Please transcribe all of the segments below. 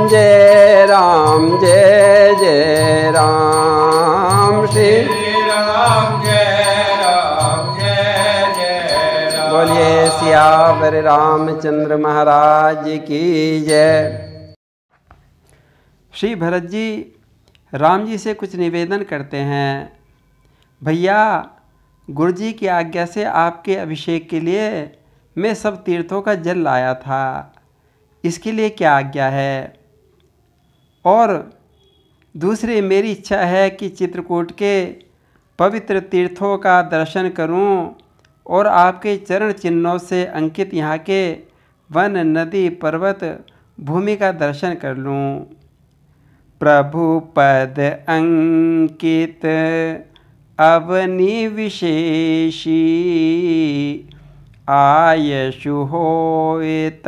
जय राम, जय जय राम। श्री राम जय राम, जय जय राम। बोलिए सियावर रामचंद्र महाराज की जय। श्री भरत जी राम जी से कुछ निवेदन करते हैं। भैया, गुरु जी की आज्ञा से आपके अभिषेक के लिए मैं सब तीर्थों का जल लाया था, इसके लिए क्या आज्ञा है? और दूसरी मेरी इच्छा है कि चित्रकूट के पवित्र तीर्थों का दर्शन करूं और आपके चरण चिन्हों से अंकित यहाँ के वन, नदी, पर्वत, भूमि का दर्शन कर लूं। प्रभु पद अंकित अवनि विशेषी, आयशु होत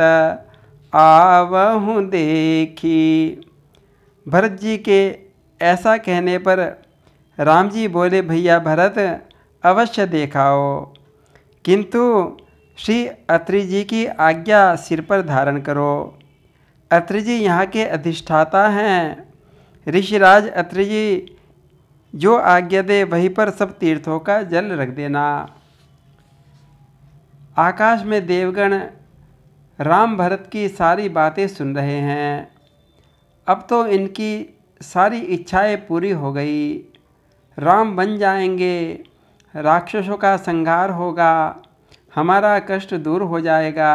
आवहु देखी। भरत जी के ऐसा कहने पर राम जी बोले, भैया भरत, अवश्य देखाओ, किंतु श्री अत्रि जी की आज्ञा सिर पर धारण करो। अत्रि जी यहाँ के अधिष्ठाता हैं। ऋषिराज अत्रि जी जो आज्ञा दे वहीं पर सब तीर्थों का जल रख देना। आकाश में देवगण राम भरत की सारी बातें सुन रहे हैं। अब तो इनकी सारी इच्छाएं पूरी हो गई। राम बन जाएंगे, राक्षसों का संहार होगा, हमारा कष्ट दूर हो जाएगा।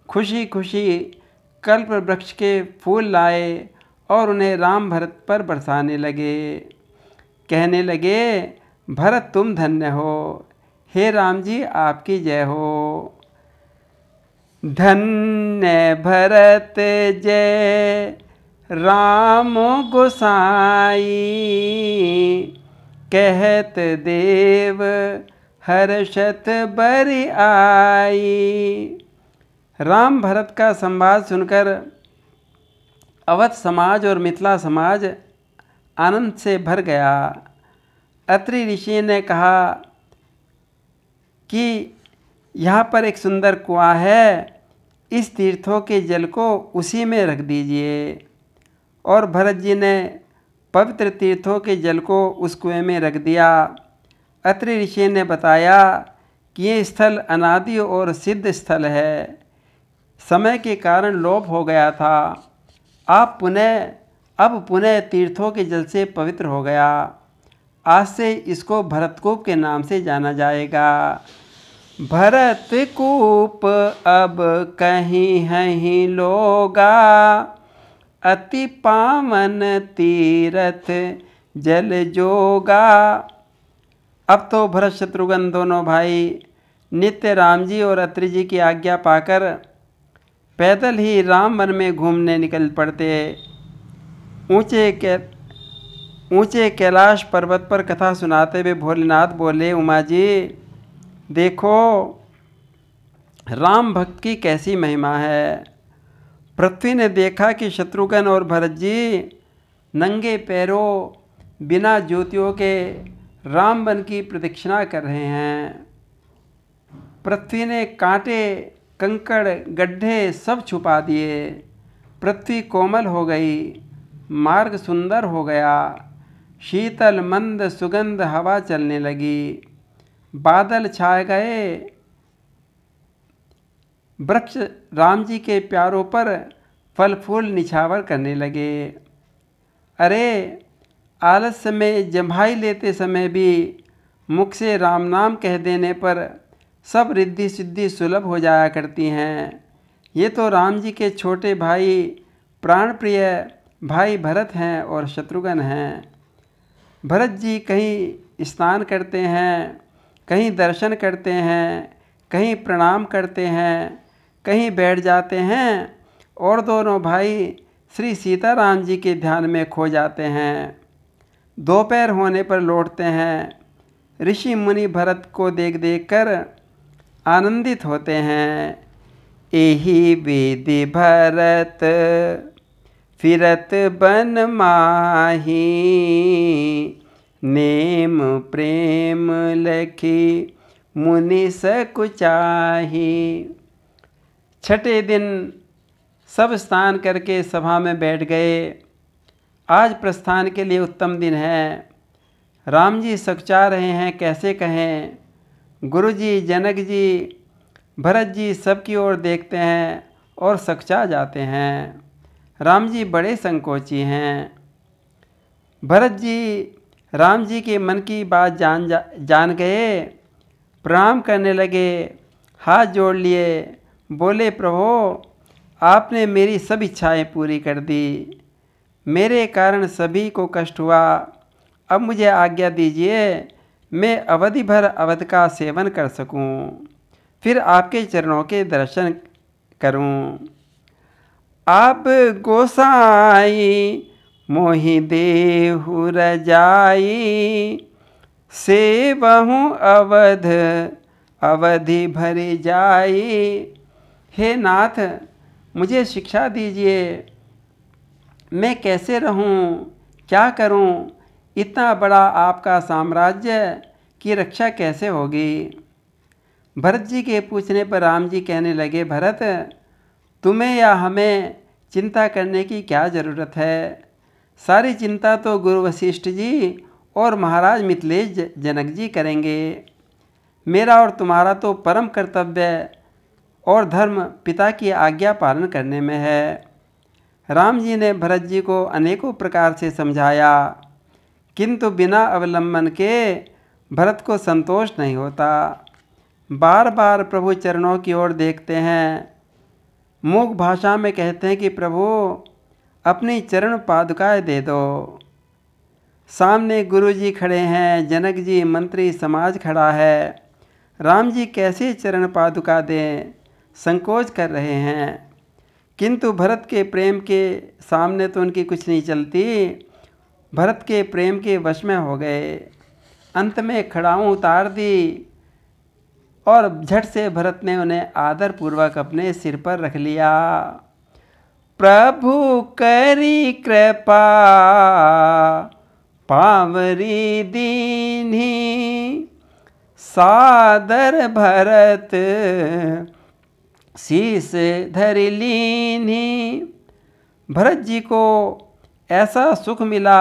खुशी खुशी कल्प वृक्ष के फूल लाए और उन्हें राम भरत पर बरसाने लगे। कहने लगे, भरत तुम धन्य हो, हे राम जी आपकी जय हो। धन्य भरत जय राम गोसाई, कहत देव हर्षत बरि आई। राम भरत का संवाद सुनकर अवध समाज और मिथिला समाज आनंद से भर गया। अत्रि ऋषि ने कहा कि यहाँ पर एक सुंदर कुआं है, इस तीर्थों के जल को उसी में रख दीजिए। और भरत जी ने पवित्र तीर्थों के जल को उस कुएं में रख दिया। अत्रि ऋषि ने बताया कि ये स्थल अनादि और सिद्ध स्थल है, समय के कारण लोप हो गया था, अब पुनः तीर्थों के जल से पवित्र हो गया। आज से इसको भरतकूप के नाम से जाना जाएगा। भरतकूप अब कहीं हहीं लोगा, अति पावन तीरथ जल जोगा। अब तो भरत शत्रुघ्न दोनों भाई नित्य राम जी और अत्रि जी की आज्ञा पाकर पैदल ही राम वन में घूमने निकल पड़ते। ऊंचे कैलाश पर्वत पर कथा सुनाते हुए भोलेनाथ बोले, उमा जी देखो राम भक्त की कैसी महिमा है। पृथ्वी ने देखा कि शत्रुघ्न और भरत जी नंगे पैरों बिना जूतियों के राम वन की प्रदक्षिणा कर रहे हैं। पृथ्वी ने कांटे, कंकड़, गड्ढे सब छुपा दिए। पृथ्वी कोमल हो गई, मार्ग सुंदर हो गया, शीतल मंद सुगंध हवा चलने लगी, बादल छाए गए, वृक्ष राम जी के प्यारों पर फल फूल निछावर करने लगे। अरे आलस्य में जम्भाई लेते समय भी मुख से राम नाम कह देने पर सब रिद्धि सिद्धि सुलभ हो जाया करती हैं। ये तो राम जी के छोटे भाई प्राण प्रिय भाई भरत हैं और शत्रुघ्न हैं। भरत जी कहीं स्नान करते हैं, कहीं दर्शन करते हैं, कहीं प्रणाम करते हैं, कहीं बैठ जाते हैं और दोनों भाई श्री सीताराम जी के ध्यान में खो जाते हैं। दोपहर होने पर लौटते हैं। ऋषि मुनि भरत को देख देख कर आनंदित होते हैं। एहि विधि भरत फिरत बन माही, नेम प्रेम लखी मुनि सकुचाही। छठे दिन सब स्नान करके सभा में बैठ गए। आज प्रस्थान के लिए उत्तम दिन है। राम जी सकुचा रहे हैं, कैसे कहें। गुरु जी, जनक जी, भरत जी सबकी ओर देखते हैं और सकुचा जाते हैं। राम जी बड़े संकोची हैं। भरत जी राम जी के मन की बात जान गए, प्रणाम करने लगे, हाथ जोड़ लिए, बोले प्रभु आपने मेरी सब इच्छाएं पूरी कर दी। मेरे कारण सभी को कष्ट हुआ। अब मुझे आज्ञा दीजिए, मैं अवधि भर अवध का सेवन कर सकूं, फिर आपके चरणों के दर्शन करूं। आप गोसाई मोहि देहु रजाई, सेवहूँ अवध अवधि भरी जाई। हे नाथ, मुझे शिक्षा दीजिए, मैं कैसे रहूं, क्या करूं। इतना बड़ा आपका साम्राज्य की रक्षा कैसे होगी। भरत जी के पूछने पर राम जी कहने लगे, भरत तुम्हें या हमें चिंता करने की क्या ज़रूरत है। सारी चिंता तो गुरु वशिष्ठ जी और महाराज मिथिलेश जनक जी करेंगे। मेरा और तुम्हारा तो परम कर्तव्य और धर्म पिता की आज्ञा पालन करने में है। राम जी ने भरत जी को अनेकों प्रकार से समझाया, किंतु बिना अवलंबन के भरत को संतोष नहीं होता। बार बार प्रभु चरणों की ओर देखते हैं, मूक भाषा में कहते हैं कि प्रभु अपनी चरण पादुकाएं दे दो। सामने गुरु जी खड़े हैं, जनक जी, मंत्री समाज खड़ा है। राम जी कैसे चरण पादुका दें, संकोच कर रहे हैं। किंतु भरत के प्रेम के सामने तो उनकी कुछ नहीं चलती। भरत के प्रेम के वश में हो गए। अंत में खड़ाऊँ उतार दी और झट से भरत ने उन्हें आदर पूर्वक अपने सिर पर रख लिया। प्रभु करी कृपा पावरी दीन्ही, सादर भरत शीस धर लीन्ही। भरत जी को ऐसा सुख मिला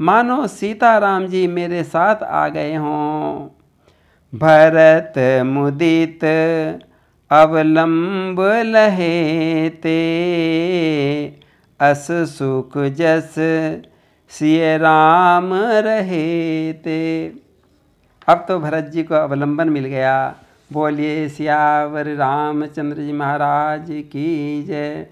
मानो सीताराम जी मेरे साथ आ गए हों। भरत मुदित अवलंब लहेते, अस सुख जस सिय राम रहेते। अब तो भरत जी को अवलंबन मिल गया। बोलिए सियावर रामचंद्र जी महाराज की जय।